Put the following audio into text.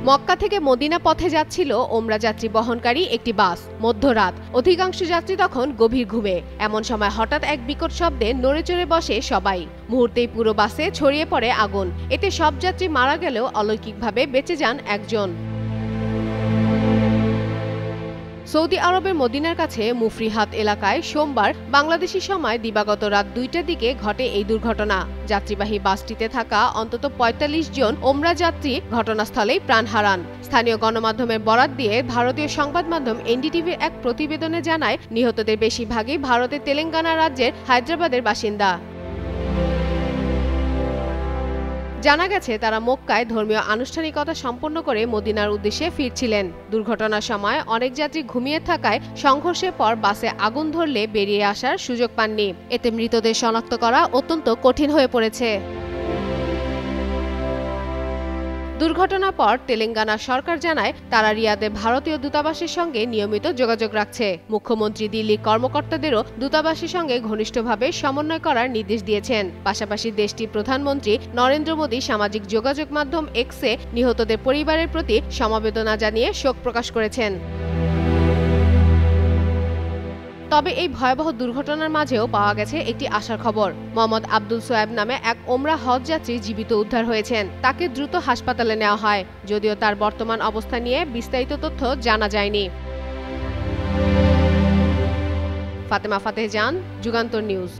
মক্কা থেকে মদিনা পথে যাচ্ছিল ওমরা যাত্রী বহনকারী একটি বাস। মধ্যরাত, অধিকাংশ যাত্রী তখন গভীর ঘুমে। এমন সময় হঠাৎ এক বিকট শব্দে নড়েচড়ে বসে সবাই। মুহূর্তেই পুরো বাসে ছড়িয়ে পড়ে আগুন। এতে সব যাত্রী মারা গেলেও অলৌকিকভাবে বেঁচে যান একজন। সৌদি আরবের মদিনার কাছে মুফরিহাত এলাকায় সোমবার বাংলাদেশি সময় দিবাগত রাত 2টার দিকে ঘটে এই দুর্ঘটনা। যাত্রীবাহী বাসটিতে থাকা অন্তত ৪৫ জন ওমরা যাত্রী ঘটনাস্থলেই প্রাণ হারান। স্থানীয় গণমাধ্যমের বরাত দিয়ে ভারতীয় সংবাদ মাধ্যম এনডিটিভির এক প্রতিবেদনে জানায়, নিহতদের বেশিরভাগই ভারতের তেলেঙ্গানা রাজ্যের হায়দ্রাবাদের বাসিন্দা। জানা গেছে, তারা মক্কায় ধর্মীয় আনুষ্ঠানিকতা সম্পন্ন করে মদিনার উদ্দেশ্যে ফিরছিলেন। দুর্ঘটনার সময় অনেক যাত্রী ঘুমিয়ে থাকায় সংঘর্ষের পর বাসে আগুন ধরলে বেরিয়ে আসার সুযোগ পাননি। এতে মৃতদের শনাক্ত করা অত্যন্ত কঠিন হয়ে পড়েছে। দুর্ঘটনার পর তেলেঙ্গানা সরকার জানায়, তারা রিয়াদে ভারতীয় দূতাবাসের সঙ্গে নিয়মিত যোগাযোগ রাখছে। মুখ্যমন্ত্রী দিল্লির কর্মকর্তাদেরও দূতাবাসের সঙ্গে ঘনিষ্ঠভাবে সমন্বয় করার নির্দেশ দিয়েছেন। পাশাপাশি দেশটির প্রধানমন্ত্রী নরেন্দ্র মোদী সামাজিক যোগাযোগ মাধ্যম এক্সে নিহতদের পরিবারের প্রতি সমবেদনা জানিয়ে শোক প্রকাশ করেছেন। তবে এই ভয়াবহ দুর্ঘটনার মাঝেও পাওয়া গেছে একটি আশার খবর। মোহাম্মদ আব্দুল সোয়েব নামে এক ওমরা হজ যাত্রী জীবিত উদ্ধার হয়েছেন। তাকে দ্রুত হাসপাতালে নেওয়া হয়, যদিও তার বর্তমান অবস্থা নিয়ে বিস্তারিত তথ্য জানা যায়নি। ফাতেমা ফাতেহ জান, যুগান্তর নিউজ।